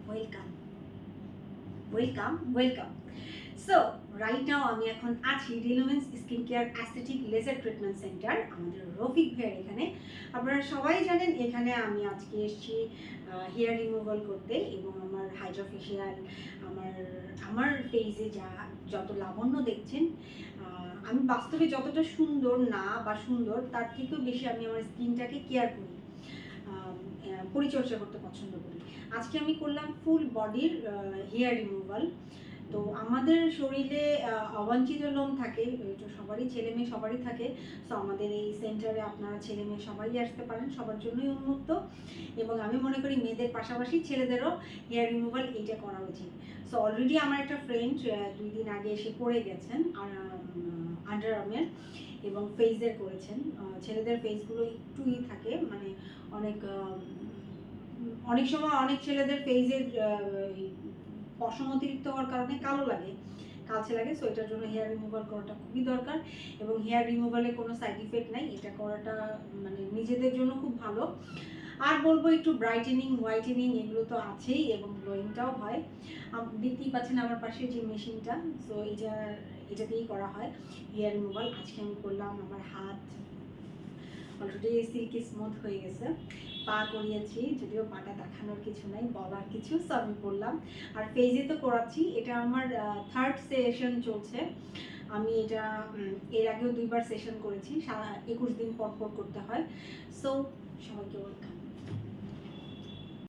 Welcome welcome welcome. So right now আমি এখন আছি রিলোমেন্স skin care aesthetic laser treatment centre, আমাদের রফিক ভাইয়ের এখানে। আপনারা সবাই জানেন এখানে আমি আজকে এসেছি হেয়ার রিমুভাল করতে, এবং আমার হাইড্রোফেশিয়াল, আমার আমার ফেসে যত লাবণ্য দেখছেন, আমি বাস্তবে যতটা সুন্দর না বা সুন্দর তার থেকেও বেশি আমি আমার স্কিনটাকে কেয়ার করি, পরিচর্যা করতে পছন্দ করি। আজকে আমি করলাম ফুল বডির হেয়ার রিমুভাল। তো আমাদের শরীরে অবাঞ্ছিত লোম থাকে, তো সবারই ছেলে মেয়ে সবারই থাকে। সো আমাদের এই সেন্টারে আপনারা ছেলে মেয়ে সবাই আসতে পারেন, সবার জন্যই উন্মুক্ত। এবং আমি মনে করি মেয়েদের পাশাপাশি ছেলেদেরও হেয়ার রিমুভাল এইটা করা উচিত। সো অলরেডি আমার একটা ফ্রেন্ড 2 দিন আগে এসে করে গেছেন আন্ডার আর্মের এবং ফেসের করেছেন। ছেলেদের ফেসগুলো একটুই থাকে, মানে অনেক সময় অনেক ছেলেদের ফেসের পশম অতিরিক্ত হওয়ার কারণে কালো লাগে, কালচে লাগে। সো এটার জন্য হেয়ার রিমুভাল করাটা খুবই দরকার, এবং হেয়ার রিমুভালে কোনো সাইড ইফেক্ট নাই, এটা করাটা মানে নিজেদের জন্য খুব ভালো। আর বলবো একটু ব্রাইটেনিং, হোয়াইটেনিং এগুলো তো আছেই, এবং গ্লোয়িংটাও হয়। দেখতেই পাচ্ছেন আমার পাশে যে মেশিনটা, সো এটা দিয়েই করা হয় হেয়ার রিমুভাল। আজকে আমি করলাম আমার হাত অলরেডি সিল্কি স্মুথ হয়ে গেছে, পা করিয়েছি, যদিও পাটা দেখানোর কিছু নাই, বলার কিছু, সো আমি করলাম। আর ফেজে তো করাচ্ছি, এটা আমার 3rd সেশন চলছে। আমি এটা এর আগেও 2বার সেশন করেছি, 21 দিন পর পর করতে হয়। সো সবাইকে ওয়েলকাম।